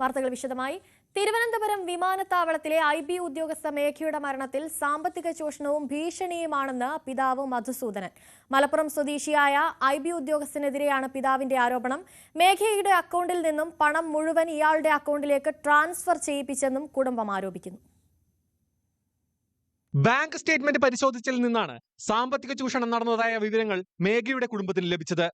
വാർത്തകൾ വിശദമായി. തിരുവനന്തപുരം വിമാനത്താവളത്തിലെ IB ഉദ്യോഗസ്ഥ മേഘയുടെ മരണത്തിൽ സാമ്പത്തിക ചൂഷണവും ഭീഷണിയുമാണെന്ന് പിതാവ് മധുസൂദനൻ. മലപ്പുറം സ്വദേശിയായ IB ഉദ്യോഗസ്ഥനെതിരെയാണ് പിതാവിന്റെ ആരോപണം. മേഘയുടെ അക്കൗണ്ടിൽ നിന്നും പണം മുഴുവൻ ഇയാളുടെ അക്കൗണ്ടിലേക്ക് ട്രാൻസ്ഫർ ചെയ്യിപ്പിച്ചെന്നും കുടുംബം ആരോപിക്കുന്നു. ബാങ്ക് സ്റ്റേറ്റ്മെന്റ് പരിശോധിച്ചതിൽ നിന്നാണ് സാമ്പത്തിക ചൂഷണം നടന്നതായ വിവരങ്ങൾ മേഘയുടെ കുടുംബത്തിന് ലഭിച്ചത്.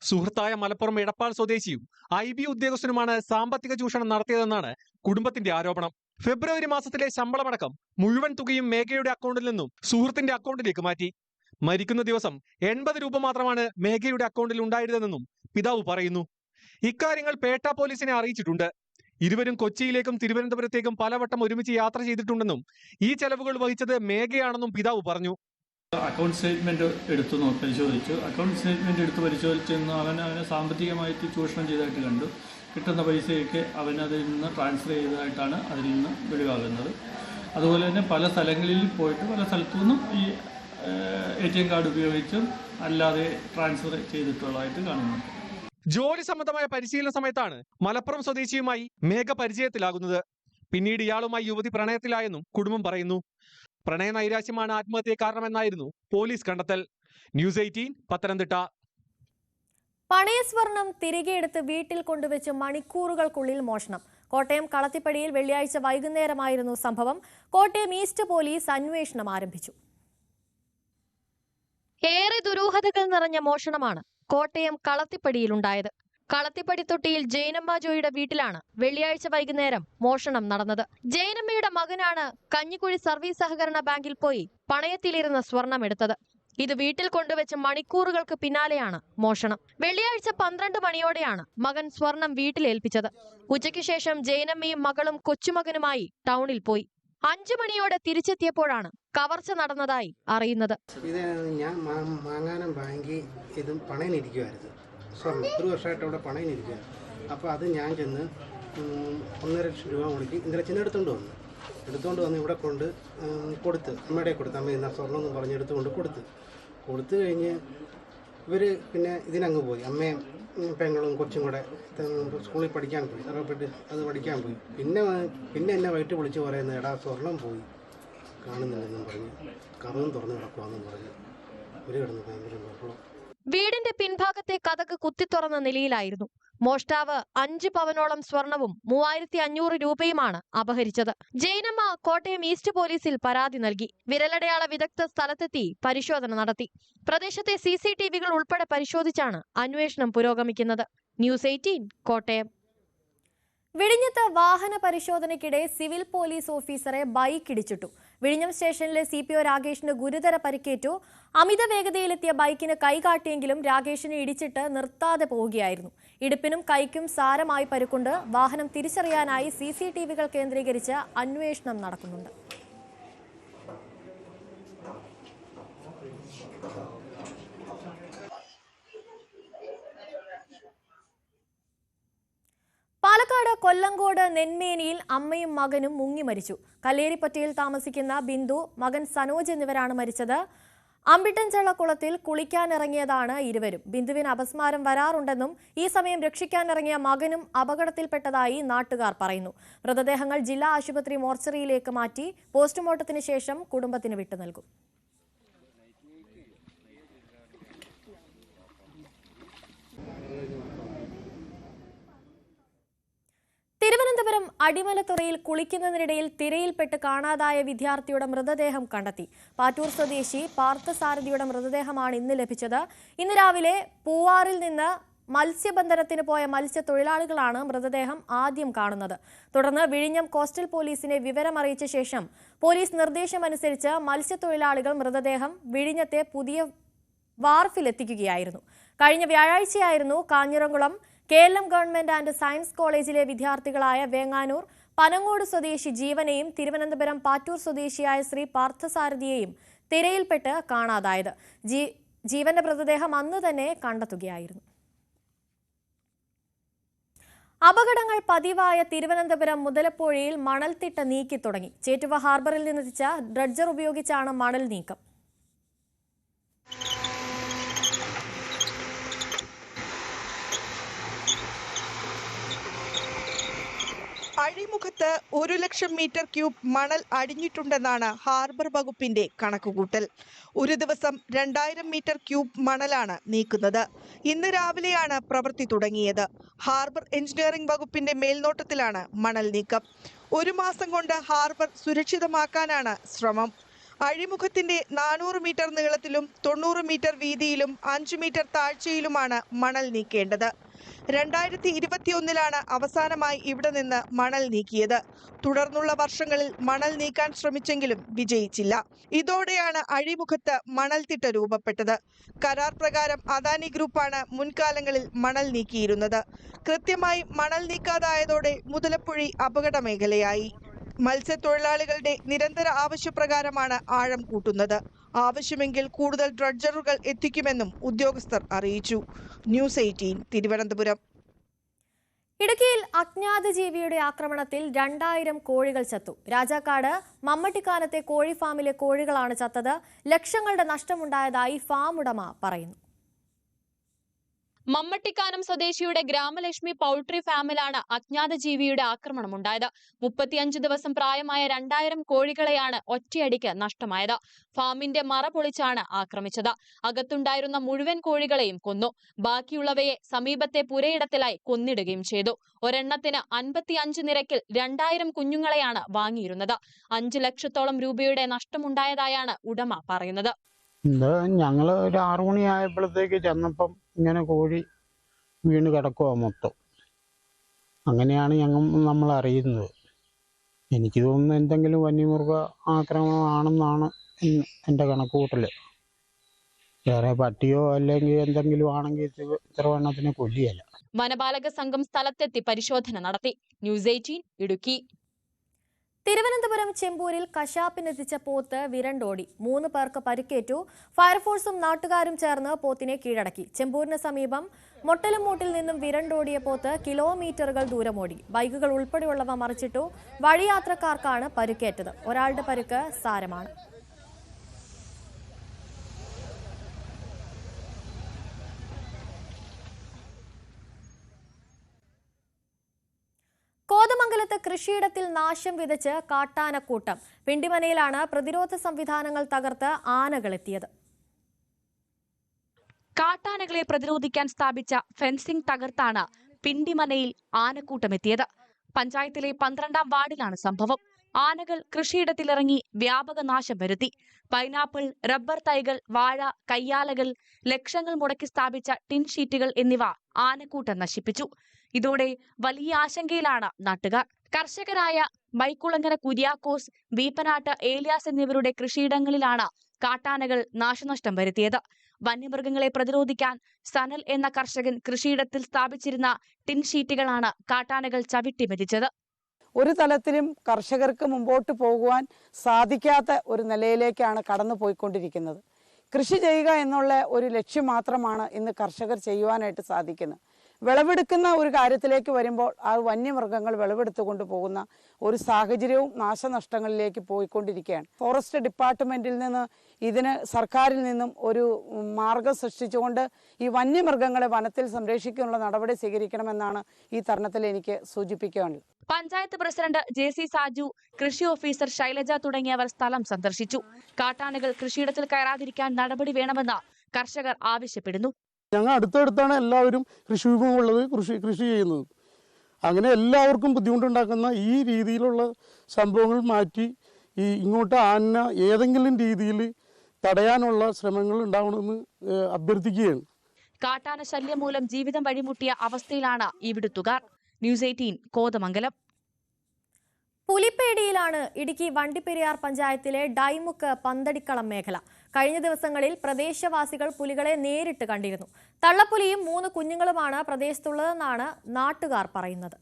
സുഹൃത്തായ മലപ്പുറം എടപ്പാൾ സ്വദേശിയും IB ഉദ്യോഗസ്ഥനുമാണ് സാമ്പത്തിക ചൂഷണം നടത്തിയതെന്നാണ് കുടുംബത്തിന്റെ ആരോപണം. ഫെബ്രുവരി മാസത്തിലെ ശമ്പളമടക്കം മുഴുവൻ തുകയും മേഘയുടെ അക്കൗണ്ടിൽ നിന്നും സുഹൃത്തിന്റെ അക്കൗണ്ടിലേക്ക് മാറ്റി. മരിക്കുന്ന ദിവസം 80 രൂപ മാത്രമാണ് മേഘയുടെ അക്കൗണ്ടിൽ ഉണ്ടായിരുന്നതെന്നും പിതാവ് പറയുന്നു. ഇക്കാര്യങ്ങൾ പേട്ട പോലീസിനെ അറിയിച്ചിട്ടുണ്ട്. ഇരുവരും കൊച്ചിയിലേക്കും തിരുവനന്തപുരത്തേക്കും പലവട്ടം ഒരുമിച്ച് യാത്ര ചെയ്തിട്ടുണ്ടെന്നും ഈ ചെലവുകൾ വഹിച്ചത് മേഘയാണെന്നും പിതാവ് പറഞ്ഞു. അക്കൗണ്ട് സ്റ്റേറ്റ്മെന്റ് പരിശോധിച്ചു. അക്കൗണ്ട് സ്റ്റേറ്റ്മെന്റ് എടുത്ത് പരിശോധിച്ചെന്ന് അവനെ സാമ്പത്തികമായിട്ട് ചൂഷണം ചെയ്തതായിട്ട് കണ്ടു. കിട്ടുന്ന പൈസയൊക്കെ അവനതിൽ നിന്ന് ട്രാൻസ്ഫർ ചെയ്തതായിട്ടാണ് അതിൽ നിന്ന് വെളിവാകുന്നത്. അതുപോലെ തന്നെ പല സ്ഥലങ്ങളിൽ പോയിട്ട് പല സ്ഥലത്തു നിന്നും ഈ ATM കാർഡ് ഉപയോഗിച്ചും അല്ലാതെ ട്രാൻസ്ഫർ ചെയ്തിട്ടുള്ളതായിട്ട് കാണുന്നുണ്ട്. ജോലി സംബന്ധമായ പരിശീലന സമയത്താണ് മലപ്പുറം സ്വദേശിയുമായി മേഘ പരിചയത്തിലാകുന്നത്. പിന്നീട് ഇയാളുമായി യുവതി പ്രണയത്തിലായെന്നും കുടുംബം പറയുന്നു. പ്രണയ നൈരാശ്യമാണ് ആത്മഹത്യയെ കാരണമെന്നായിരുന്നു പോലീസ് കണ്ടെത്തൽ. ന്യൂസ് 18 പത്തനംതിട്ട. പണയ സ്വർണം തിരികെ എടുത്ത് വീട്ടിൽ കൊണ്ടുവച്ച് മണിക്കൂറുകൾക്കുള്ളിൽ മോഷണം. കോട്ടയം കളത്തിപ്പടിയിൽ വെള്ളിയാഴ്ച വൈകുന്നേരമായിരുന്നു സംഭവം. കോട്ടയം ഈസ്റ്റ് പോലീസ് അന്വേഷണം ആരംഭിച്ചു. ഏറെ ദുരൂഹതകൾ നിറഞ്ഞ മോഷണമാണ് കോട്ടയം കളത്തിപ്പടിയിലുണ്ടായത്. കളത്തിപ്പടി തൊട്ടിയിൽ ജയനമ്മ ജോയിയുടെ വീട്ടിലാണ് വെള്ളിയാഴ്ച വൈകുന്നേരം മോഷണം നടന്നത്. ജയനമ്മയുടെ മകനാണ് കഞ്ഞിക്കുഴി സർവീസ് സഹകരണ ബാങ്കിൽ പോയി പണയത്തിലിരുന്ന സ്വർണം എടുത്തത്. ഇത് വീട്ടിൽ കൊണ്ടുവച്ച് മണിക്കൂറുകൾക്ക് പിന്നാലെയാണ് മോഷണം. വെള്ളിയാഴ്ച 12 മണിയോടെയാണ് മകൻ സ്വർണം വീട്ടിലേൽപ്പിച്ചത്. ഉച്ചയ്ക്ക് ശേഷം ജയനമ്മയും മകളും കൊച്ചുമകനുമായി ടൗണിൽ പോയി. 5 മണിയോടെ തിരിച്ചെത്തിയപ്പോഴാണ് കവർച്ച നടന്നതായി അറിയുന്നത്. ഞാൻ മാങ്ങാനം ബാങ്കിൽ ഇതും പണയനിരിക്കുമായിരുന്നു. സ്വർണ്ണം 1 വർഷമായിട്ട് അവിടെ പണയനിരിക്കുകയാണ്. അപ്പോൾ അത് ഞാൻ ചെന്ന് 1.5 ലക്ഷം രൂപ മുടക്കി ഇന്നലെ ചെന്ന് എടുത്തുകൊണ്ട് വന്ന് ഇവിടെ കൊണ്ട് കൊടുത്ത് അമ്മയുടെ കൊടുത്ത് അമ്മ ഇന്ന സ്വർണ്ണം എന്ന് പറഞ്ഞ് കൊടുത്തു കഴിഞ്ഞ് ഇവർ പിന്നെ ഇതിനങ്ങ് പോയി. അമ്മയും പെങ്ങളും കൊച്ചും കൂടെ സ്കൂളിൽ പഠിക്കാൻ പോയി. അത് പഠിക്കാൻ പോയി. പിന്നെ എന്നെ വൈകിട്ട് വിളിച്ച് പറയുന്നത് എടാ സ്വർണം പോയി കാണുന്നില്ലെന്നും പറഞ്ഞ് കഥവും തുറന്ന് കിടക്കുവാന്നും പറഞ്ഞ് ഒരു കിടന്ന് ഭയങ്കര ബഹളം. വീടിന്റെ പിൻഭാഗത്തെ കതക് കുത്തിത്തുറന്ന നിലയിലായിരുന്നു. മോഷ്ടാവ് 5 പവനോളം സ്വർണവും 3500 രൂപയുമാണ് അപഹരിച്ചത്. ജയനമ്മ കോട്ടയം ഈസ്റ്റ് പോലീസിൽ പരാതി നൽകി. വിരലടയാള വിദഗ്ധ സ്ഥലത്തെത്തി പരിശോധന നടത്തി. പ്രദേശത്തെ CCTVകൾ ഉൾപ്പെടെ പരിശോധിച്ചാണ് അന്വേഷണം പുരോഗമിക്കുന്നത്. ന്യൂസ് 18 കോട്ടയം. വിഴിഞ്ഞത്ത് വാഹന പരിശോധനയ്ക്കിടെ സിവിൽ പോലീസ് ഓഫീസറെ ബൈക്ക് ഇടിച്ചിട്ടു. വിഴിഞ്ഞം സ്റ്റേഷനിലെ CPO രാകേഷിന് ഗുരുതര പരിക്കേറ്റു. അമിത വേഗതയിലെത്തിയ ബൈക്കിന് കൈകാട്ടിയെങ്കിലും രാകേഷിനെ ഇടിച്ചിട്ട് നിർത്താതെ പോവുകയായിരുന്നു. ഇടുപ്പിനും കൈക്കും സാരമായി പരുക്കുണ്ട്. വാഹനം തിരിച്ചറിയാനായി CCTVകൾ കേന്ദ്രീകരിച്ച് അന്വേഷണം നടക്കുന്നുണ്ട്. പാലക്കാട് കൊല്ലങ്കോട് നെന്മേനിയിൽ അമ്മയും മകനും മുങ്ങി മരിച്ചു. കല്ലേരിപ്പറ്റയിൽ താമസിക്കുന്ന ബിന്ദു, മകൻ സനോജ് എന്നിവരാണ് മരിച്ചത്. അമ്പിട്ടൻചള്ളക്കുളത്തിൽ കുളിക്കാനിറങ്ങിയതാണ് ഇരുവരും. ബിന്ദുവിന് അപസ്മാരം വരാറുണ്ടെന്നും ഈ സമയം രക്ഷിക്കാനിറങ്ങിയ മകനും അപകടത്തിൽപ്പെട്ടതായി നാട്ടുകാർ പറയുന്നു. മൃതദേഹങ്ങൾ ജില്ലാ ആശുപത്രി മോർച്ചറിയിലേക്ക് മാറ്റി പോസ്റ്റ്മോർട്ടത്തിന് ശേഷം കുടുംബത്തിന് വിട്ടു നൽകും. തിരുവനന്തപുരം അടിമലത്തുറയിൽ കുളിക്കുന്നതിനിടയിൽ തിരയിൽപ്പെട്ട് കാണാതായ വിദ്യാർത്ഥിയുടെ മൃതദേഹം കണ്ടെത്തി. പാറ്റൂർ സ്വദേശി പാർത്ഥസാരഥിയുടെ മൃതദേഹമാണ് ഇന്ന് ലഭിച്ചത്. ഇന്ന് രാവിലെ പൂവാറിൽ നിന്ന് മത്സ്യബന്ധനത്തിന് പോയ മത്സ്യത്തൊഴിലാളികളാണ് മൃതദേഹം ആദ്യം കാണുന്നത്. തുടർന്ന് വിഴിഞ്ഞം കോസ്റ്റൽ പോലീസിനെ വിവരമറിയിച്ച ശേഷം പോലീസ് നിർദ്ദേശമനുസരിച്ച് മത്സ്യത്തൊഴിലാളികൾ മൃതദേഹം വിഴിഞ്ഞത്തെ പുതിയ വാർഫിലെത്തിക്കുകയായിരുന്നു. കഴിഞ്ഞ വ്യാഴാഴ്ചയായിരുന്നു Kanjiramkulam KLM government and science കോളേജിലെ വിദ്യാർത്ഥികളായ വേങ്ങാനൂർ പനങ്ങോട് സ്വദേശി ജീവനെയും തിരുവനന്തപുരം പാറ്റൂർ സ്വദേശിയായ ശ്രീ പാർത്ഥസാരഥിയെയും തിരയിൽപ്പെട്ട് കാണാതായത്. ജീവന്റെ മൃതദേഹം അന്ന് തന്നെ കണ്ടെത്തുകയായിരുന്നു. അപകടങ്ങൾ പതിവായ തിരുവനന്തപുരം മുതലപ്പുഴയിൽ മണൽത്തിട്ട നീക്കി തുടങ്ങി. ചേറ്റുവ ഹാർബറിൽ നിന്നെത്തിച്ച ഡ്രഡ്ജർ ഉപയോഗിച്ചാണ് മണൽ നീക്കം. അഴിമുഖത്ത് 1,00,000 മീറ്റർ ക്യൂബ് മണൽ അടിഞ്ഞിട്ടുണ്ടെന്നാണ് ഹാർബർ വകുപ്പിന്റെ കണക്കുകൂട്ടൽ. ഒരു ദിവസം 2000 മീറ്റർ ക്യൂബ് മണലാണ് നീക്കുന്നത്. ഇന്ന് രാവിലെയാണ് പ്രവൃത്തി തുടങ്ങിയത്. ഹാർബർ എഞ്ചിനീയറിംഗ് വകുപ്പിന്റെ മേൽനോട്ടത്തിലാണ് മണൽ നീക്കം. 1 മാസം കൊണ്ട് ഹാർബർ സുരക്ഷിതമാക്കാനാണ് ശ്രമം. അഴിമുഖത്തിന്റെ 400 മീറ്റർ നീളത്തിലും 90 മീറ്റർ വീതിയിലും 5 മീറ്റർ താഴ്ചയിലുമാണ് മണൽ നീക്കേണ്ടത്. 2021 അവസാനമായി ഇവിടെ നിന്ന് മണൽ നീക്കിയത്. തുടർന്നുള്ള വർഷങ്ങളിൽ മണൽ നീക്കാൻ ശ്രമിച്ചെങ്കിലും വിജയിച്ചില്ല. ഇതോടെയാണ് അഴിമുഖത്ത് മണൽത്തിട്ട രൂപപ്പെട്ടത്. കരാർ പ്രകാരം അദാനി ഗ്രൂപ്പാണ് മുൻകാലങ്ങളിൽ മണൽ നീക്കിയിരുന്നത്. കൃത്യമായി മണൽ നീക്കാതായതോടെ മുതലപ്പുഴി അപകട മേഖലയായി. മത്സ്യത്തൊഴിലാളികളുടെ നിരന്തര ആവശ്യപ്രകാരമാണ് ആഴം കൂട്ടുന്നത്. ആവശ്യമെങ്കിൽ കൂടുതൽ ഡ്രഡ്ജറുകൾ എത്തിക്കുമെന്നും ഉദ്യോഗസ്ഥർ അറിയിച്ചു. ന്യൂസ് 18 തിരുവനന്തപുരം. ഇടുക്കിയിൽ അജ്ഞാത ജീവിയുടെ ആക്രമണത്തിൽ 2000 കോഴികൾ ചത്തു. രാജാക്കാട് മമ്മട്ടിക്കാനത്തെ കോഴി ഫാമിലെ കോഴികളാണ് ചത്തത്. ലക്ഷങ്ങളുടെ നഷ്ടമുണ്ടായതായി ഫാം ഉടമ പറയുന്നു. മമ്മട്ടിക്കാനം സ്വദേശിയുടെ ഗ്രാമലക്ഷ്മി പൗൾട്രി ഫാമിലാണ് അജ്ഞാത ജീവിയുടെ ആക്രമണമുണ്ടായത്. 35 ദിവസം പ്രായമായ 2000 കോഴികളെയാണ് ഒറ്റയടിക്ക് നഷ്ടമായത്. ഫാമിന്റെ മറ പൊളിച്ചാണ് ആക്രമിച്ചത്. അകത്തുണ്ടായിരുന്ന മുഴുവൻ കോഴികളെയും കൊന്നു. ബാക്കിയുള്ളവയെ സമീപത്തെ പുരയിടത്തിലായി കൊന്നിടുകയും ചെയ്തു. ഒരെണ്ണത്തിന് 55 നിരക്കിൽ 2000 കുഞ്ഞുങ്ങളെയാണ് വാങ്ങിയിരുന്നത്. 5 ലക്ഷത്തോളം രൂപയുടെ നഷ്ടമുണ്ടായതായാണ് ഉടമ പറയുന്നത്. ഞങ്ങൾ ഒരു 6 മണിയായപ്പോഴത്തേക്ക് ചെന്നപ്പം ഇങ്ങനെ കോഴി വീണ് കിടക്കുക മൊത്തം. അങ്ങനെയാണ് നമ്മൾ അറിയുന്നത്. എനിക്ക് തോന്നുന്നു എന്തെങ്കിലും വന്യമൃഗ ആക്രമണമാണെന്നാണ് എൻ്റെ കണക്കുകൂട്ടൽ. വേറെ പട്ടിയോ അല്ലെങ്കിൽ എന്തെങ്കിലും ആണെങ്കിൽ ഇത്ര എണ്ണത്തിനെ കൊല്ലിയല്ല. വനപാലക സംഘം സ്ഥലത്തെത്തി പരിശോധന നടത്തി. ന്യൂസ് 18 ഇടുക്കി. തിരുവനന്തപുരം ചെമ്പൂരിൽ കശാപ്പിനെത്തിച്ച പോത്ത് വിരണ്ടോടി. 3 പേർക്ക് പരിക്കേറ്റു. ഫയർഫോഴ്സും നാട്ടുകാരും ചേർന്ന് പോത്തിനെ കീഴടക്കി. ചെമ്പൂരിന് സമീപം മൊട്ടലുമൂട്ടിൽ നിന്നും വിരണ്ടോടിയ പോത്ത് കിലോമീറ്ററുകൾ ദൂരമോടി. ബൈക്കുകൾ ഉൾപ്പെടെയുള്ളവ മറിച്ചിട്ടു. വഴിയാത്രക്കാർക്കാണ് പരിക്കേറ്റത്. ഒരാളുടെ പരിക്ക് സാരമാണ്. കോതമംഗലത്ത് കൃഷിയിടത്തിൽ നാശം വിതച്ച് കാട്ടാനക്കൂട്ടം. പിണ്ടിമനയിലാണ് പ്രതിരോധ സംവിധാനങ്ങൾ തകർത്ത് ആനകളെത്തിയത്. കാട്ടാനകളെ പ്രതിരോധിക്കാൻ സ്ഥാപിച്ച ഫെൻസിംഗ് തകർത്താണ് പിണ്ടിമനയിൽ ആനക്കൂട്ടമെത്തിയത്. പഞ്ചായത്തിലെ 12ാം വാർഡിലാണ് സംഭവം. ആനകൾ കൃഷിയിടത്തിലിറങ്ങി വ്യാപക നാശം വരുത്തി. പൈനാപ്പിൾ, റബ്ബർ തൈകൾ, വാഴ, കയ്യാലകൾ, ലക്ഷങ്ങൾ മുടക്കി സ്ഥാപിച്ച ടിൻ ഷീറ്റുകൾ എന്നിവ ആനക്കൂട്ടം നശിപ്പിച്ചു. ഇതോടെ വലിയ ആശങ്കയിലാണ് നാട്ടുകാർ. കർഷകരായ മൈക്കുളങ്ങര കുര്യാക്കോസ്, വീപ്പനാട്ട് ഏലിയാസ് എന്നിവരുടെ കൃഷിയിടങ്ങളിലാണ് കാട്ടാനകൾ നാശനഷ്ടം വരുത്തിയത്. വന്യമൃഗങ്ങളെ പ്രതിരോധിക്കാൻ സനൽ എന്ന കർഷകൻ കൃഷിയിടത്തിൽ സ്ഥാപിച്ചിരുന്ന ടിൻ ഷീറ്റുകളാണ് കാട്ടാനകൾ ചവിട്ടി മെതിച്ചത്. ഒരു തലത്തിലും കർഷകർക്ക് മുമ്പോട്ട് പോകുവാൻ സാധിക്കാത്ത ഒരു നിലയിലേക്കാണ് കടന്നു പോയിക്കൊണ്ടിരിക്കുന്നത്. കൃഷി ചെയ്യുക എന്നുള്ള ഒരു ലക്ഷ്യം മാത്രമാണ് ഇന്ന് കർഷകർ ചെയ്യുവാനായിട്ട് സാധിക്കുന്നത്. വിളവെടുക്കുന്ന ഒരു കാര്യത്തിലേക്ക് വരുമ്പോൾ ആ വന്യമൃഗങ്ങൾ വിളവെടുത്തുകൊണ്ട് പോകുന്ന ഒരു സാഹചര്യവും നാശനഷ്ടങ്ങളിലേക്ക് പോയിക്കൊണ്ടിരിക്കുകയാണ്. ഫോറസ്റ്റ് ഡിപ്പാർട്ട്മെന്റിൽ നിന്ന് ഇതിന് സർക്കാരിൽ നിന്നും ഒരു മാർഗം സൃഷ്ടിച്ചുകൊണ്ട് ഈ വന്യമൃഗങ്ങളെ വനത്തിൽ സംരക്ഷിക്കാനുള്ള നടപടി സ്വീകരിക്കണമെന്നാണ് ഈ തരുണത്തിൽ എനിക്ക് സൂചിപ്പിക്കാനുള്ളത്. പഞ്ചായത്ത് പ്രസിഡന്റ് JC സാജു, കൃഷി ഓഫീസർ ശൈലജ തുടങ്ങിയവർ സ്ഥലം സന്ദർശിച്ചു. കാട്ടാനകൾ കൃഷിയിടത്തിൽ കയറാതിരിക്കാൻ നടപടി വേണമെന്ന് കർഷകർ ആവശ്യപ്പെടുന്നു. ഞങ്ങൾ അടുത്തടുത്താണ് എല്ലാവരും കൃഷിഭൂമിയുള്ളത്, കൃഷി ചെയ്യുന്നത്. അങ്ങനെ എല്ലാവർക്കും ബുദ്ധിമുട്ടുണ്ടാക്കുന്ന ഈ രീതിയിലുള്ള സംഭവങ്ങൾ മാറ്റി ഇങ്ങോട്ട് ആന ഏതെങ്കിലും രീതിയിൽ തടയാനുള്ള ശ്രമങ്ങൾ ഉണ്ടാവണമെന്ന് അഭ്യർത്ഥിക്കുകയാണ്. കാട്ടാന ശല്യം മൂലം ജീവിതം വഴിമുട്ടിയ അവസ്ഥയിലാണ് ഇവിടുത്തുകാർ. ന്യൂസ് 18 കോതമംഗലം. പുലിപ്പേടിയിലാണ് ഇടുക്കി വണ്ടിപ്പെരിയാർ പഞ്ചായത്തിലെ ഡൈമുക്ക് പന്തടിക്കളം മേഖല. കഴിഞ്ഞ ദിവസങ്ങളിൽ പ്രദേശവാസികൾ പുലികളെ നേരിട്ട് കണ്ടിരുന്നു. തള്ളപ്പുലിയും 3 കുഞ്ഞുങ്ങളുമാണ് പ്രദേശത്തുള്ളതെന്നാണ് നാട്ടുകാർ പറയുന്നത്.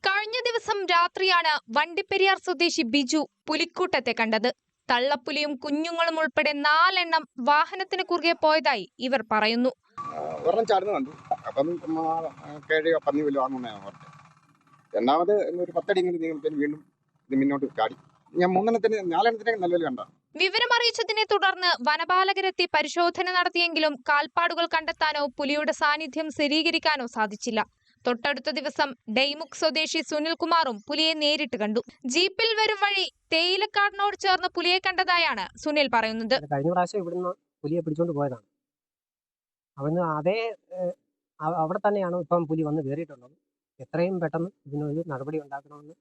കഴിഞ്ഞ ദിവസം രാത്രിയാണ് വണ്ടിപ്പെരിയാർ സ്വദേശി ബിജു പുലിക്കൂട്ടത്തെ കണ്ടത്. തള്ളപ്പുലിയും കുഞ്ഞുങ്ങളും ഉൾപ്പെടെ 4 എണ്ണം വാഹനത്തിന് കുറുകെ പോയതായി ഇവർ പറയുന്നു. രണ്ടാമത് ഒരു 10 അടി വീണ്ടും മുന്നോട്ട് ചാടി. ഞാൻ 4 നല്ലൊരു കണ്ട. വിവരമറിയിച്ചതിനെ തുടർന്ന് വനപാലകരെത്തി പരിശോധന നടത്തിയെങ്കിലും കാൽപ്പാടുകൾ കണ്ടെത്താനോ പുലിയുടെ സാന്നിധ്യം സ്ഥിരീകരിക്കാനോ സാധിച്ചില്ല. തൊട്ടടുത്ത ദിവസം ഡെയ്മുക്ക് സ്വദേശി സുനിൽകുമാറും പുലിയെ നേരിട്ട് കണ്ടു. ജീപ്പിൽ വരും വഴി തേയിലക്കാടിനോട് ചേർന്ന് പുലിയെ കണ്ടതായാണ് സുനിൽ പറയുന്നത്. കഴിഞ്ഞ പ്രാവശ്യം ഇവിടുന്ന് പുലിയെ പിടിച്ചോണ്ട് പോയതാണ്. അവന് അതേ അവിടെ തന്നെയാണ് ഇപ്പം പുലി വന്ന് കയറിയിട്ടുള്ളത്. എത്രയും പെട്ടെന്ന് ഇതിനൊരു നടപടി ഉണ്ടാക്കണമെന്ന്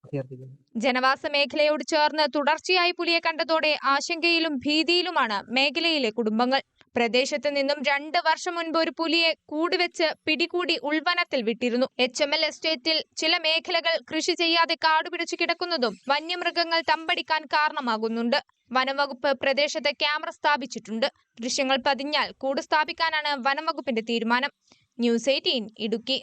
അഭ്യർത്ഥിക്കുന്നു. ജനവാസ മേഖലയോട് ചേർന്ന് തുടർച്ചയായി പുലിയെ കണ്ടതോടെ ആശങ്കയിലും ഭീതിയിലുമാണ് മേഖലയിലെ കുടുംബങ്ങൾ. പ്രദേശത്ത് നിന്നും 2 വർഷം മുൻപ് ഒരു പുലിയെ കൂടുവെച്ച് പിടികൂടി ഉൾവനത്തിൽ വിട്ടിരുന്നു. HML എസ്റ്റേറ്റിൽ ചില മേഖലകൾ കൃഷി ചെയ്യാതെ കാടുപിടിച്ചു കിടക്കുന്നതും വന്യമൃഗങ്ങൾ തമ്പടിക്കാൻ കാരണമാകുന്നുണ്ട്. വനംവകുപ്പ് പ്രദേശത്ത് ക്യാമറ സ്ഥാപിച്ചിട്ടുണ്ട്. ദൃശ്യങ്ങൾ പതിഞ്ഞാൽ കൂട് സ്ഥാപിക്കാനാണ് വനംവകുപ്പിന്റെ തീരുമാനം. ന്യൂസ് 18 ഇടുക്കി.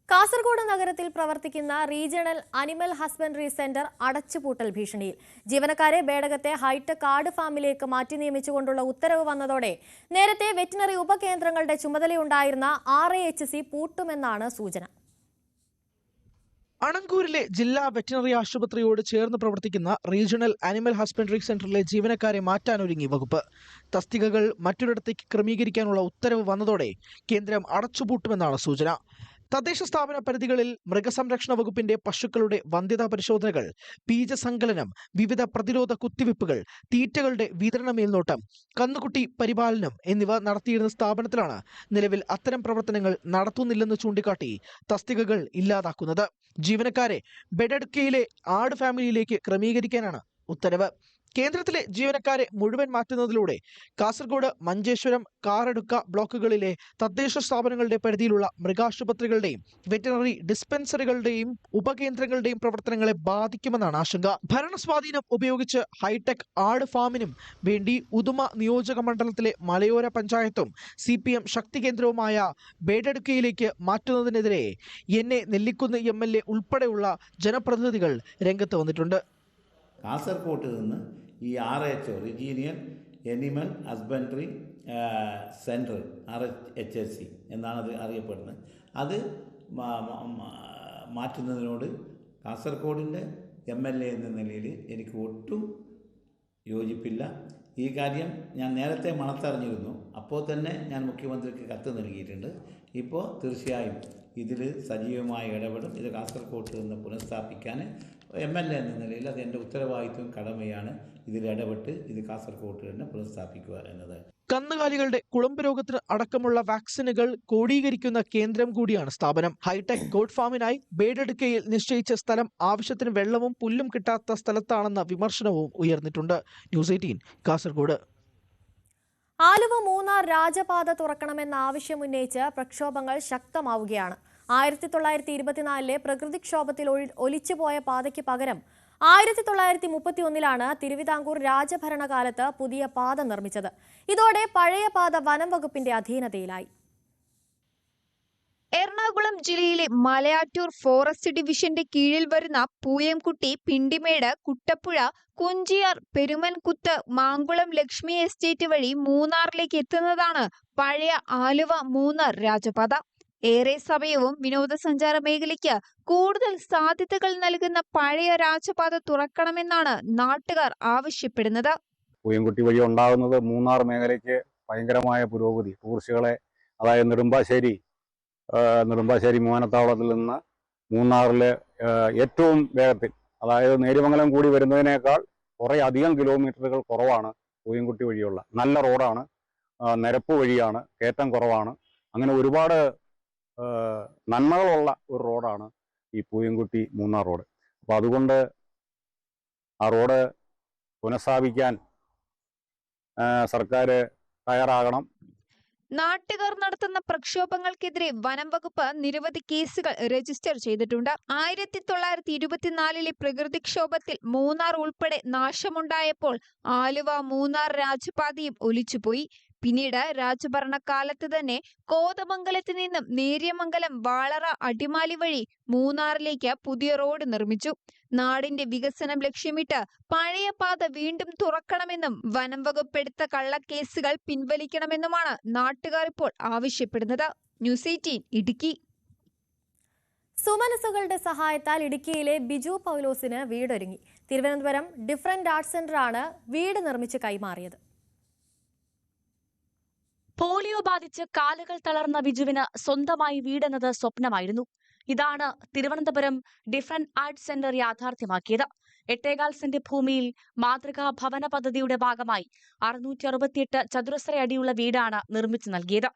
കാസർഗോഡ് നഗരത്തിൽ പ്രവർത്തിക്കുന്ന റീജിയണൽ അനിമൽ ഹസ്ബൻഡറി സെന്റർ അടച്ചുപൂട്ടൽ ഭീഷണിയിൽ. ജീവനക്കാരെ ബേഡകത്തെ ഹൈടെക് ആട് ഫാമിലേക്ക് മാറ്റി നിയമിച്ചുകൊണ്ടുള്ള ഉത്തരവ് വന്നതോടെ നേരത്തെ വെറ്റിനറി ഉപകേന്ദ്രങ്ങളുടെ ചുമതലയുണ്ടായിരുന്ന RAHC പൂട്ടുമെന്നാണ് സൂചന. അണങ്കൂരിലെ ജില്ലാ വെറ്റിനറി ആശുപത്രിയോട് ചേർന്ന് പ്രവർത്തിക്കുന്ന റീജിയണൽ അനിമൽ ഹസ്ബൻഡറി സെന്ററിലെ ജീവനക്കാരെ മാറ്റാനൊരുങ്ങി വകുപ്പ്. തസ്തികകൾ മറ്റൊരിടത്തേക്ക് ക്രമീകരിക്കാനുള്ള ഉത്തരവ് വന്നതോടെ കേന്ദ്രം അടച്ചുപൂട്ടുമെന്നാണ് സൂചന. തദ്ദേശ സ്ഥാപന പരിധികളിൽ മൃഗസംരക്ഷണ വകുപ്പിന്റെ പശുക്കളുടെ വന്ധ്യതാ പരിശോധനകൾ, ബീജസങ്കലനം, വിവിധ പ്രതിരോധ കുത്തിവയ്പ്പുകൾ, തീറ്റകളുടെ വിതരണ മേൽനോട്ടം, കന്നുകുട്ടി പരിപാലനം എന്നിവ നടത്തിയിരുന്ന സ്ഥാപനത്തിലാണ് നിലവിൽ അത്തരം പ്രവർത്തനങ്ങൾ നടത്തുന്നില്ലെന്ന് ചൂണ്ടിക്കാട്ടി തസ്തികകൾ ഇല്ലാതാക്കുന്നത്. ജീവനക്കാരെ ബെഡടുക്കയിലെ ആട് ഫാമിലിയിലേക്ക് ക്രമീകരിക്കാനാണ് ഉത്തരവ്. കേന്ദ്രത്തിലെ ജീവനക്കാരെ മുഴുവൻ മാറ്റുന്നതിലൂടെ കാസർഗോഡ്, മഞ്ചേശ്വരം, കാറടുക്ക ബ്ലോക്കുകളിലെ തദ്ദേശ സ്ഥാപനങ്ങളുടെ പരിധിയിലുള്ള മൃഗാശുപത്രികളുടെയും വെറ്റിനറി ഡിസ്പെൻസറികളുടെയും ഉപകേന്ദ്രങ്ങളുടെയും പ്രവർത്തനങ്ങളെ ബാധിക്കുമെന്നാണ് ആശങ്ക. ഭരണസ്വാധീനം ഉപയോഗിച്ച് ഹൈടെക് ആട് ഫാമിനും വേണ്ടി ഉദുമ നിയോജക മണ്ഡലത്തിലെ മലയോര പഞ്ചായത്തും CPM ശക്തി കേന്ദ്രവുമായ ബേഡടുക്കയിലേക്ക് മാറ്റുന്നതിനെതിരെ നെല്ലിക്കുന്ന് MLA ഉൾപ്പെടെയുള്ള ജനപ്രതിനിധികൾ രംഗത്ത് വന്നിട്ടുണ്ട്. കാസർഗോഡ് നിന്ന് ഈ RHO regional animal husbandry centre RHSC എന്നാണ് അത് അറിയപ്പെടുന്നത്. അത് മാറ്റുന്നതിനോട് കാസർഗോഡിൻ്റെ MLA എന്ന നിലയിൽ എനിക്ക് ഒട്ടും യോജിപ്പില്ല. ഈ കാര്യം ഞാൻ നേരത്തെ മണത്തറിഞ്ഞിരുന്നു. അപ്പോൾ തന്നെ ഞാൻ മുഖ്യമന്ത്രിക്ക് കത്ത് നൽകിയിട്ടുണ്ട്. ഇപ്പോൾ തീർച്ചയായും ഇതിൽ സജീവമായി ഇടപെടും. ഇത് കാസർഗോഡ് നിന്ന് പുനഃസ്ഥാപിക്കാൻ MLA എന്ന നിലയിൽ അത് എൻ്റെ ഉത്തരവാദിത്വം, കടമയാണ്. ഇതിൽ ഇടപെട്ട് ഇത് കാസർഗോഡ് തന്നെ പുനഃസ്ഥാപിക്കുക എന്നത്. കന്നുകാലികളുടെ കുളമ്പ് രോഗത്തിന് അടക്കമുള്ള വാക്സിനുകൾ ക്രോഡീകരിക്കുന്ന കേന്ദ്രം കൂടിയാണ് സ്ഥാപനം. ഹൈടെക് ഗോഡ് ഫാമിനായി ബേഡടുക്കയിൽ നിശ്ചയിച്ച സ്ഥലം ആവശ്യത്തിന് വെള്ളവും പുല്ലും കിട്ടാത്ത സ്ഥലത്താണെന്ന വിമർശനവും ഉയർന്നിട്ടുണ്ട്. ന്യൂസ് 18 കാസർഗോഡ്. ആലുവ മൂന്നാർ രാജപാത തുറക്കണമെന്ന ആവശ്യമുന്നയിച്ച് പ്രക്ഷോഭങ്ങൾ ശക്തമാവുകയാണ്. 1924 പ്രകൃതിക്ഷോഭത്തിൽ ഒലിച്ചുപോയ പാതയ്ക്ക് പകരം 1931 തിരുവിതാംകൂർ രാജഭരണകാലത്ത് പുതിയ പാത നിർമ്മിച്ചത്. ഇതോടെ പഴയ പാത വനം വകുപ്പിന്റെ അധീനതയിലായി. എറണാകുളം ജില്ലയിലെ മലയാറ്റൂർ ഫോറസ്റ്റ് ഡിവിഷന്റെ കീഴിൽ വരുന്ന പൂയംകുട്ടി, പിണ്ടിമേട്, കുട്ടപ്പുഴ, കുഞ്ചിയാർ, പെരുമൻകുത്ത്, മാങ്കുളം ലക്ഷ്മി എസ്റ്റേറ്റ് വഴി മൂന്നാറിലേക്ക് എത്തുന്നതാണ് പഴയ ആലുവ മൂന്നാർ രാജപാത. ഏറെ സമയവും വിനോദസഞ്ചാര മേഖലയ്ക്ക് കൂടുതൽ സാധ്യതകൾ നൽകുന്ന പഴയ രാജപാത തുറക്കണമെന്നാണ് നാട്ടുകാർ ആവശ്യപ്പെടുന്നത്. പൂയംകുട്ടി വഴി ഉണ്ടാകുന്നത് മൂന്നാർ മേഖലയ്ക്ക് ഭയങ്കരമായ പുരോഗതി. ടൂറിസ്റ്റുകളെ, അതായത് നെടുമ്പാശ്ശേരി വിമാനത്താവളത്തിൽ നിന്ന് മൂന്നാറിലെ ഏറ്റവും വേഗത്തിൽ, അതായത് നേര്യമംഗലം കൂടി വരുന്നതിനേക്കാൾ കുറേ അധികം കിലോമീറ്ററുകൾ കുറവാണ് പൂയംകുട്ടി വഴിയുള്ള. നല്ല റോഡാണ്, നിരപ്പ് വഴിയാണ്, കയറ്റം കുറവാണ്. അങ്ങനെ ഒരുപാട് നന്മകളുള്ള ഒരു റോഡാണ് ഈ പൂയംകുട്ടി മൂന്നാർ റോഡ്. അപ്പോൾ അതുകൊണ്ട് ആ റോഡ് പുനഃസ്ഥാപിക്കാൻ സർക്കാർ തയ്യാറാകണം. നാട്ടുകാർ നടത്തുന്ന പ്രക്ഷോഭങ്ങൾക്കെതിരെ വനം വകുപ്പ് നിരവധി കേസുകൾ രജിസ്റ്റർ ചെയ്തിട്ടുണ്ട്. 1924 പ്രകൃതിക്ഷോഭത്തിൽ മൂന്നാർ ഉൾപ്പെടെ നാശമുണ്ടായപ്പോൾ ആലുവ മൂന്നാർ രാജപാതയും ഒലിച്ചുപോയി. പിന്നീട് രാജഭരണകാലത്ത് തന്നെ കോതമംഗലത്ത് നിന്നും നേര്യമംഗലം, വാളറ, അടിമാലി വഴി മൂന്നാറിലേക്ക് പുതിയ റോഡ് നിർമ്മിച്ചു. നാടിന്റെ വികസനം ലക്ഷ്യമിട്ട് പഴയ പാത വീണ്ടും തുറക്കണമെന്നും വനം വകുപ്പ് എടുത്ത കള്ളക്കേസുകൾ പിൻവലിക്കണമെന്നുമാണ് നാട്ടുകാർ ഇപ്പോൾ ആവശ്യപ്പെടുന്നത്. ന്യൂസ് 18 ഇടുക്കി. സുമനസുകളുടെ സഹായത്താൽ ഇടുക്കിയിലെ ബിജു പൗലോസിന് വീടൊരുങ്ങി. തിരുവനന്തപുരം ഡിഫറന്റ് ആർട്സ് സെന്ററാണ് വീട് നിർമ്മിച്ച് കൈമാറിയത്. പോളിയോ പോളിയോ ബാധിച്ച് കാലുകൾ തളർന്ന വിജുവിന് സ്വന്തമായി വീടെന്നത് സ്വപ്നമായിരുന്നു. ഇതാണ് തിരുവനന്തപുരം ഡിഫറൻറ്റ് ആർട്സ് സെന്റർ യാഥാർത്ഥ്യമാക്കിയത്. 8.25 സെന്റ് ഭൂമിയിൽ മാതൃകാ ഭവന പദ്ധതിയുടെ ഭാഗമായി 668 ചതുരശ്ര അടിയുള്ള വീടാണ് നിർമ്മിച്ചു നൽകിയത്.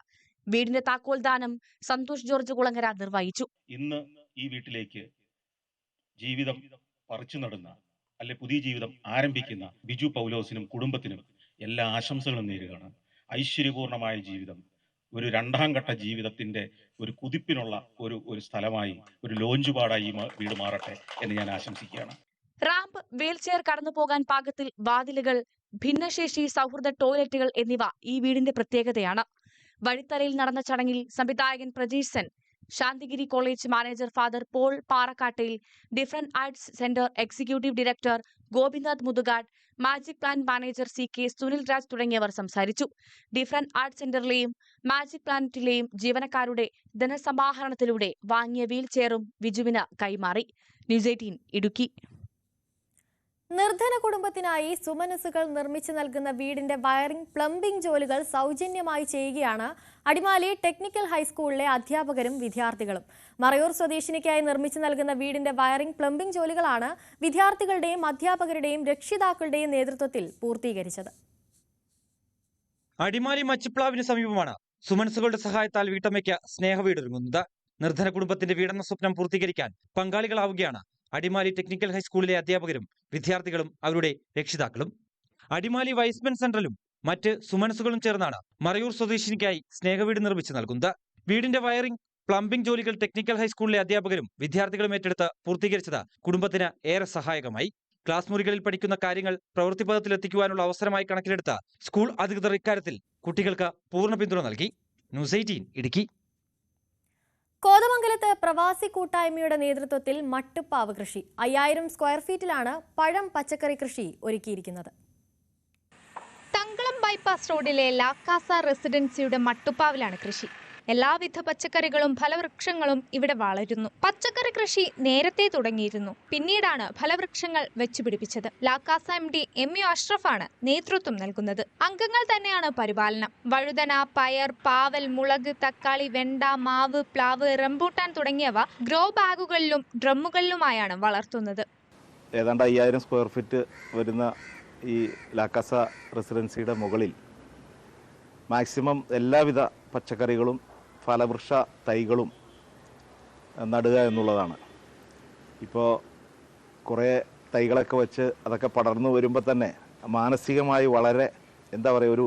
വീടിന്റെ താക്കോൽദാനം സന്തോഷ് ജോർജ് കുളങ്ങര നിർവഹിച്ചു. ഇന്ന് ഈ വീട്ടിലേക്ക് ജീവിതം പറിച്ചു നടുന്ന അല്ലെ പുതിയ ജീവിതം ആരംഭിക്കുന്ന ബിജു പൗലോസിനും കുടുംബത്തിനും എല്ലാ ആശംസകളും നേരുകയാണ്. ഐശ്വര്യപൂർണമായ ജീവിതം, ഒരു രണ്ടാം ഘട്ട ജീവിതത്തിന്റെ ഒരു കുതിപ്പിനുള്ള ഒരു സ്ഥലമായി, ഒരു ലോഞ്ച് പാടായി ഈ വീട് മാറട്ടെ എന്ന് ഞാൻ ആശംസിക്കുകയാണ്. റാമ്പ്, വീൽചെയർ കടന്നുപോകാൻ പാകത്തിൽ വാതിലുകൾ, ഭിന്നശേഷി സൗഹൃദ ടോയ്ലറ്റുകൾ എന്നിവ ഈ വീടിന്റെ പ്രത്യേകതയാണ്. വഴിത്തലയിൽ നടന്ന ചടങ്ങിൽ സംവിധായകൻ Prajeesh Sen, Shantigiri college manager father Paul Parakkattayil, different arts centre executive director Gopinath Muthukad, magic plant manager CK Sunil Raj തുടങ്ങിയവർ സംസാരിച്ചു. ഡിഫറൻറ്റ് ആർട്സ് സെന്ററിലെയും മാജിക് പ്ലാനറ്റിലെയും ജീവനക്കാരുടെ ധനസമാഹരണത്തിലൂടെ വാങ്ങിയ വീൽചെയറും വിജുവിന് കൈമാറി. ന്യൂസ് 18 ഇടുക്കി. നിർധന കുടുംബത്തിനായി സുമനസുകൾ നിർമ്മിച്ചു നൽകുന്ന വീടിന്റെ വയറിംഗ്, പ്ലംബിംഗ് ജോലികൾ സൗജന്യമായി ചെയ്യുകയാണ് അടിമാലി ടെക്നിക്കൽ ഹൈസ്കൂളിലെ അധ്യാപകരും വിദ്യാർത്ഥികളും. മറയൂർ സ്വദേശിനിക്കായി നിർമ്മിച്ചു നൽകുന്ന വീടിന്റെ വയറിംഗ്, പ്ലംബിംഗ് ജോലികളാണ് വിദ്യാർത്ഥികളുടെയും അധ്യാപകരുടെയും രക്ഷിതാക്കളുടെയും നേതൃത്വത്തിൽ പൂർത്തീകരിച്ചത്. അടിമാലി മച്ചിപ്ലാവിന് സമീപമാണ് സുമനസുകളുടെ സഹായത്താൽ വീട്ടമ്മയ്ക്ക് സ്നേഹവീടൊരുങ്ങുന്നത്. നിർധന കുടുംബത്തിന്റെ വീടെന്ന സ്വപ്നം പൂർത്തീകരിക്കാൻ പങ്കാളികളാവുകയാണ് അടിമാലി ടെക്നിക്കൽ ഹൈസ്കൂളിലെ അധ്യാപകരും വിദ്യാർത്ഥികളും അവരുടെ രക്ഷിതാക്കളും. അടിമാലി വൈസ്മെൻ സെന്ററിലും മറ്റ് സുമനസുകളും ചേർന്നാണ് മറയൂർ സ്വദേശിനിക്കായി സ്നേഹവീട് നിർമ്മിച്ചു നൽകുന്നത്. വീടിന്റെ വയറിംഗ്, പ്ലംബിംഗ് ജോലികൾ ടെക്നിക്കൽ ഹൈസ്കൂളിലെ അധ്യാപകരും വിദ്യാർത്ഥികളും ഏറ്റെടുത്ത് പൂർത്തീകരിച്ചത് കുടുംബത്തിന് ഏറെ സഹായകമായി. ക്ലാസ് മുറികളിൽ പഠിക്കുന്ന കാര്യങ്ങൾ പ്രവൃത്തിപഥത്തിലെത്തിക്കുവാനുള്ള അവസരമായി കണക്കിലെടുത്ത സ്കൂൾ അധികൃതർ ഇക്കാര്യത്തിൽ കുട്ടികൾക്ക് പൂർണ്ണ പിന്തുണ നൽകി. ന്യൂസ് 18 ഇടുക്കി. കോതമംഗലത്ത് പ്രവാസി കൂട്ടായ്മയുടെ നേതൃത്വത്തിൽ മട്ടുപ്പാവ് കൃഷി. 5000 സ്ക്വയർ ഫീറ്റിലാണ് പഴം, പച്ചക്കറി കൃഷി ഒരുക്കിയിരിക്കുന്നത്. തങ്കളം ബൈപ്പാസ് റോഡിലെ ലാക്കാസ റെസിഡൻസിയുടെ മട്ടുപ്പാവിലാണ് കൃഷി. എല്ലാവിധ പച്ചക്കറികളും ഫലവൃക്ഷങ്ങളും ഇവിടെ വളരുന്നു. പച്ചക്കറി കൃഷി നേരത്തെ തുടങ്ങിയിരുന്നു, പിന്നീടാണ് ഫലവൃക്ഷങ്ങൾ വെച്ചുപിടിപ്പിച്ചത്. ലാക്കാസ MD MU അഷ്റഫാണ് നേതൃത്വം നൽകുന്നത്. അംഗങ്ങൾ തന്നെയാണ് പരിപാലനം. വഴുതന, പയർ, പാവൽ, മുളക്, തക്കാളി, വെണ്ട, മാവ്, പ്ലാവ്, റംബൂട്ടാൻ തുടങ്ങിയവ ഗ്രോ ബാഗുകളിലും ഡ്രമ്മുകളിലുമായാണ് വളർത്തുന്നത്. ഏതാണ്ട് 5000 സ്ക്വയർ ഫീറ്റ് വരുന്ന ഈ ലാക്കാസ റെസിഡൻസിയുടെ മുകളിൽ മാക്സിമം എല്ലാവിധ പച്ചക്കറികളും ഫലവൃക്ഷ തൈകളും നടുക എന്നുള്ളതാണ്. ഇപ്പോൾ കുറേ തൈകളൊക്കെ വെച്ച് അതൊക്കെ പടർന്നു വരുമ്പോൾ തന്നെ മാനസികമായി വളരെ ഒരു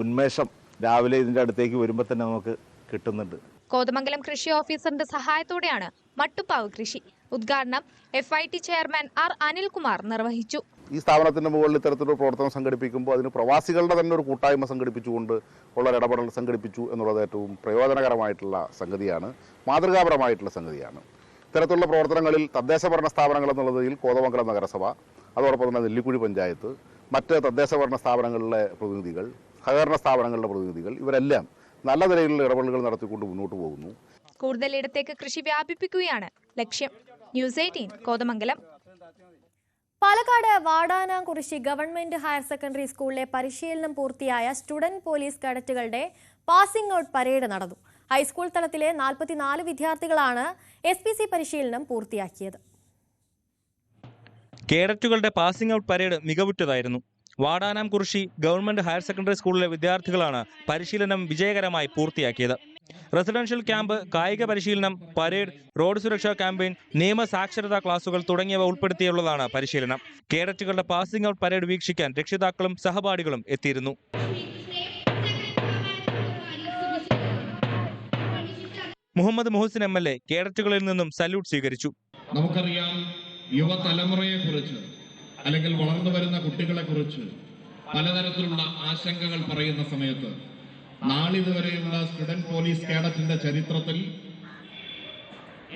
ഉന്മേഷം രാവിലെ ഇതിൻ്റെ അടുത്തേക്ക് വരുമ്പോൾ തന്നെ നമുക്ക് കിട്ടുന്നുണ്ട്. കോതമംഗലം കൃഷി ഓഫീസറിന്റെ സഹായത്തോടെയാണ് മട്ടുപ്പാവ് കൃഷി. ഉദ്ഘാടനം FIT ചെയർമാൻ R അനിൽകുമാർ നിർവഹിച്ചു. ഈ സ്ഥാപനത്തിന്റെ മുകളിൽ ഇത്തരത്തിലൊരു പ്രവർത്തനം സംഘടിപ്പിക്കുമ്പോൾ അതിന് പ്രവാസികളുടെ തന്നെ ഒരു കൂട്ടായ്മ സംഘടിപ്പിച്ചുകൊണ്ട് ഉള്ള ഇടപെടൽ സംഘടിപ്പിച്ചു എന്നുള്ളത് ഏറ്റവും പ്രയോജനകരമായിട്ടുള്ള സംഗതിയാണ്, മാതൃകാപരമായിട്ടുള്ള സംഗതിയാണ്. ഇത്തരത്തിലുള്ള പ്രവർത്തനങ്ങളിൽ തദ്ദേശ ഭരണ സ്ഥാപനങ്ങൾ എന്നുള്ളതിൽ കോതമംഗലം നഗരസഭ, അതോടൊപ്പം തന്നെ നെല്ലിക്കുഴി പഞ്ചായത്ത്, മറ്റ് തദ്ദേശ ഭരണ സ്ഥാപനങ്ങളിലെ പ്രതിനിധികൾ, സഹകരണ സ്ഥാപനങ്ങളുടെ പ്രതിനിധികൾ, ഇവരെല്ലാം നല്ല നിലയിലുള്ള ഇടപെടലുകൾ നടത്തിക്കൊണ്ട് മുന്നോട്ട് പോകുന്നു. കൂടുതൽ ഇടത്തേക്ക് കൃഷി വ്യാപിപ്പിക്കുകയാണ് ലക്ഷ്യം. News 18 Kothamangalam. Palakkad Vadanamkurissi government higher secondary സ്കൂളിലെ പരിശീലനം പൂർത്തിയായ സ്റ്റുഡന്റ് പോലീസ് കേഡറ്റുകളുടെ പാസിംഗ് ഔട്ട് പരേഡ് നടന്നു. ഹൈസ്കൂൾ തലത്തിലെ 44 വിദ്യാർത്ഥികളാണ് SPC പരിശീലനം പൂർത്തിയാക്കിയത്. കേഡറ്റുകളുടെ പാസിംഗ് ഔട്ട് പരേഡ് മികവുറ്റതായിരുന്നു. വാടാനാംകുറിശി ഗവൺമെന്റ് ഹയർ സെക്കൻഡറി സ്കൂളിലെ വിദ്യാർത്ഥികളാണ് പരിശീലനം വിജയകരമായി പൂർത്തിയാക്കിയത്. റെസിഡൻഷ്യൽ ക്യാമ്പ്, കായിക പരിശീലനം, പരേഡ്, റോഡ് സുരക്ഷാ ക്യാമ്പയിൻ, നിയമ സാക്ഷരതാ ക്ലാസുകൾ തുടങ്ങിയവ ഉൾപ്പെടുത്തിയുള്ളതാണ് പരിശീലനം. കേഡറ്റുകളുടെ പാസിംഗ് ഔട്ട് പരേഡ് വീക്ഷിക്കാൻ രക്ഷിതാക്കളും സഹപാഠികളും എത്തിയിരുന്നു. മുഹമ്മദ് മുഹസിൻ MLA കേഡറ്റുകളിൽ നിന്നും സല്യൂട്ട് സ്വീകരിച്ചു. നമുക്കറിയാം, യുവതലമുറയെ കുറിച്ച് അല്ലെങ്കിൽ വളർന്നു വരുന്ന കുട്ടികളെ കുറിച്ച് പലതരത്തിലുള്ള ആശങ്കകൾ പറയുന്ന സമയത്ത് നാളിതുവരെയുള്ള സ്റ്റുഡന്റ് പോലീസ് കേഡറ്റിന്റെ ചരിത്രത്തിൽ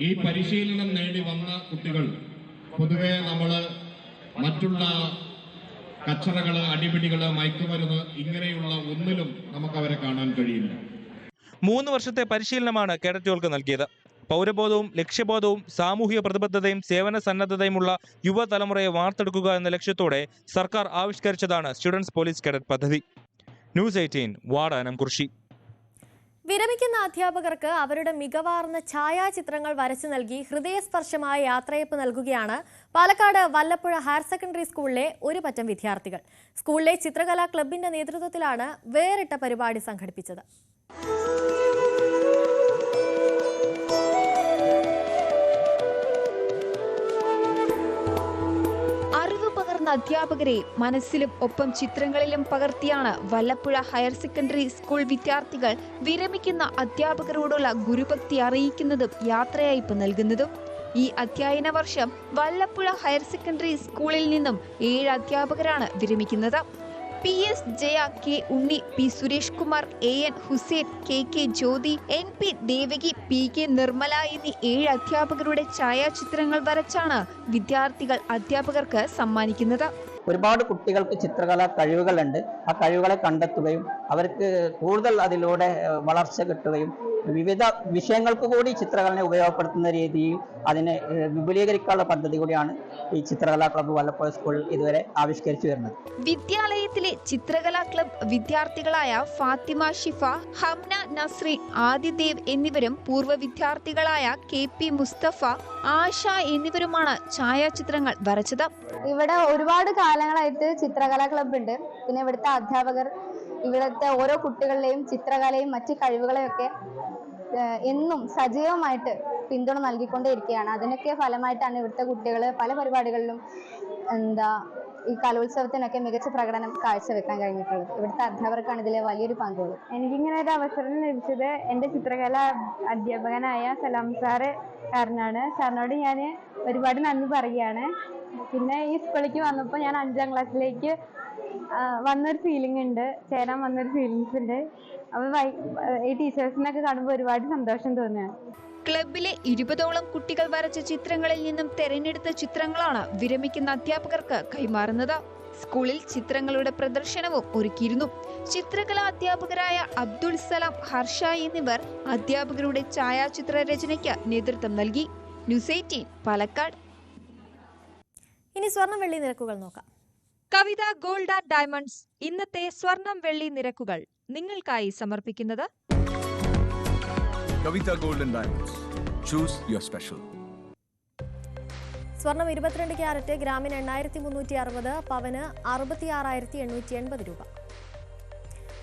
ഈ പരിശീലനം നേടി വന്ന കുട്ടികൾ പൊതുവെ നമ്മൾ മറ്റുള്ള കച്ചറകള്, അടിപിടികള്, മയക്കുമരുന്ന് ഇങ്ങനെയുള്ള ഒന്നിലും നമുക്കവരെ കാണാൻ കഴിയില്ല. 3 വർഷത്തെ പരിശീലനമാണ് കേഡറ്റുകൾക്ക് നൽകിയത്. പൗരബോധവും ലക്ഷ്യബോധവും സാമൂഹിക പ്രതിബദ്ധതയും സേവന സന്നദ്ധതയുമുള്ള യുവതലമുറയെ വാർത്തെടുക്കുക എന്ന ലക്ഷ്യത്തോടെ സർക്കാർ ആവിഷ്കരിച്ചതാണ് സ്റ്റുഡൻസ് പോലീസ് കേഡറ്റ് പദ്ധതി. ന്യൂസ് 18 വാടാനാംകുറിശി. വിരമിക്കുന്ന അധ്യാപകർക്ക് അവരുടെ മികവാർന്ന ഛായാചിത്രങ്ങൾ വരച്ചു നൽകി ഹൃദയസ്പർശമായ യാത്രയപ്പ് നൽകുകയാണ് പാലക്കാട് വല്ലപ്പുഴ ഹയർ സെക്കൻഡറി സ്കൂളിലെ ഒരു പറ്റം വിദ്യാർത്ഥികൾ. സ്കൂളിലെ ചിത്രകലാ ക്ലബിന്റെ നേതൃത്വത്തിലാണ് വേറിട്ട പരിപാടി സംഘടിപ്പിച്ചത്. അധ്യാപകരെ മനസ്സിലും ഒപ്പം ചിത്രങ്ങളിലും പകർത്തിയാണ് വല്ലപ്പുഴ ഹയർ സെക്കൻഡറി സ്കൂൾ വിദ്യാർത്ഥികൾ വിരമിക്കുന്ന അധ്യാപകരോടുള്ള ഗുരുഭക്തി അറിയിക്കുന്നതും യാത്രയയപ്പ് നൽകുന്നതും. ഈ അധ്യയന വർഷം വല്ലപ്പുഴ ഹയർ സെക്കൻഡറി സ്കൂളിൽ നിന്നും 7 അധ്യാപകരാണ് വിരമിക്കുന്നത്. PS Jaya, K Unni, P Suresh Kumar, AN Hussain, KK Jyothi, NP Devaki, PK Nirmala എന്നീ 7 അധ്യാപകരുടെ ഛായാചിത്രങ്ങൾ വരച്ചാണ് വിദ്യാർത്ഥികൾ അധ്യാപകർക്ക് സമ്മാനിക്കുന്നത്. ഒരുപാട് കുട്ടികൾക്ക് ചിത്രകലാ കഴിവുകളുണ്ട്. ആ കഴിവുകളെ കണ്ടെത്തുകയും അവർക്ക് കൂടുതൽ അതിലൂടെ വളർച്ച കിട്ടുകയും വിവിധ വിഷയങ്ങൾക്ക് കൂടി ചിത്രകലനെ ഉപയോഗപ്പെടുത്തുന്ന രീതിയിൽ അതിനെ വിപുലീകരിക്കാനുള്ള പദ്ധതി കൂടിയാണ് ഈ ചിത്രകലാ ക്ലബ്ബ് വല്ലപ്പുഴ സ്കൂളിൽ ഇതുവരെ ആവിഷ്കരിച്ചു വരുന്നത്. വിദ്യാലയത്തിലെ ചിത്രകലാ ക്ലബ്ബ് വിദ്യാർത്ഥികളായ ഫാത്തിമ ഷിഫ, ഹംന നസ്രീൻ, ആദിദേവ് എന്നിവരും പൂർവ്വ വിദ്യാർത്ഥികളായ KP മുസ്തഫ, ആശ എന്നിവരുമാണ് ഛായാചിത്രങ്ങൾ വരച്ചത്. ഇവിടെ ഒരുപാട് കാലങ്ങളായിട്ട് ചിത്രകലാ ക്ലബ്ബ് ഉണ്ട്. പിന്നെ ഇവിടുത്തെ അധ്യാപകർ ഇവിടുത്തെ ഓരോ കുട്ടികളുടെയും ചിത്രകലയും മറ്റ് കഴിവുകളെയൊക്കെ എന്നും സജീവമായിട്ട് പിന്തുണ നൽകിക്കൊണ്ടേയിരിക്കുകയാണ്. അതിനൊക്കെ ഫലമായിട്ടാണ് ഇവിടുത്തെ കുട്ടികൾ പല പരിപാടികളിലും ഈ കലോത്സവത്തിനൊക്കെ മികച്ച പ്രകടനം കാഴ്ചവെക്കാൻ കഴിഞ്ഞിട്ടുള്ളത്. ഇവിടുത്തെ അധ്യാപകർക്കാണ് ഇതിലെ വലിയൊരു പങ്കുള്ളത്. എനിക്കിങ്ങനെ ഒരു അവസരം ലഭിച്ചത് എൻ്റെ ചിത്രകലാ അധ്യാപകനായ സലാം സാറ് കാരനാണ്. സാറിനോട് ഞാൻ ഒരുപാട് നന്ദി പറയുകയാണ്. പിന്നെ ഈ സ്കൂളിലേക്ക് വന്നപ്പോൾ ഞാൻ 5ാം ക്ലാസ്സിലേക്ക് വന്നൊരു ഫീലിംഗ് ഉണ്ട്, ചേരാൻ വന്നൊരു ഫീലിങ്സ് ഉണ്ട്. അപ്പോൾ ഈ ടീച്ചേഴ്സിനൊക്കെ കാണുമ്പോൾ ഒരുപാട് സന്തോഷം തോന്നുകയാണ്. ക്ലബിലെ 20ഓളം കുട്ടികൾ വരച്ച ചിത്രങ്ങളിൽ നിന്നും തെരഞ്ഞെടുത്ത ചിത്രങ്ങളാണ് വിരമിക്കുന്ന അധ്യാപകർക്ക് കൈമാറുന്നത്. സ്കൂളിൽ ചിത്രങ്ങളുടെ പ്രദർശനവും ഒരുക്കിയിരുന്നു. ചിത്രകലാ അധ്യാപകരായ അബ്ദുൾ സലാം, ഹർഷ എന്നിവർ അധ്യാപകരുടെ ഛായാചിത്ര രചനയ്ക്ക് നേതൃത്വം നൽകി. ന്യൂസ് 18 പാലക്കാട്. ഇനി സ്വർണം വെള്ളി നിരക്കുകൾ നോക്കാം. കവിത ഗോൾഡ് ആൻഡ് ഡയമണ്ട്സ് ഇന്നത്തെ സ്വർണം വെള്ളി നിരക്കുകൾ നിങ്ങൾക്കായി സമർപ്പിക്കുന്നത് Kavitha gold and diamonds. Choose your special. സ്വർണം 22 ക്യാരറ്റ് ഗ്രാമിന് 8360, പവന് 66,880 രൂപ.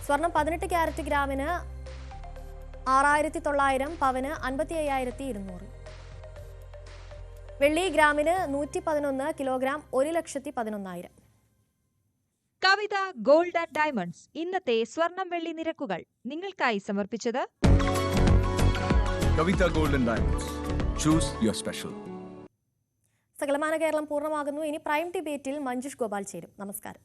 സ്വർണം 18 ക്യാരറ്റ് ഗ്രാമിന് 6900, പവന് 55,200. വെള്ളി ഗ്രാമിന് 111, kilogram 1,11,000. Kavitha gold and diamonds ഇന്നത്തെ സ്വർണം വെള്ളി നിരക്കുകൾ നിങ്ങൾക്കായി സമർപ്പിച്ചത് Kavitha gold and diamonds. Choose your special. സകലമാന കേരളം പൂർണ്ണമാകുന്നു. ഇനി പ്രൈം ഡിബേറ്റിൽ മഞ്ജുഷ് ഗോപാൽ ചേരും. നമസ്കാരം.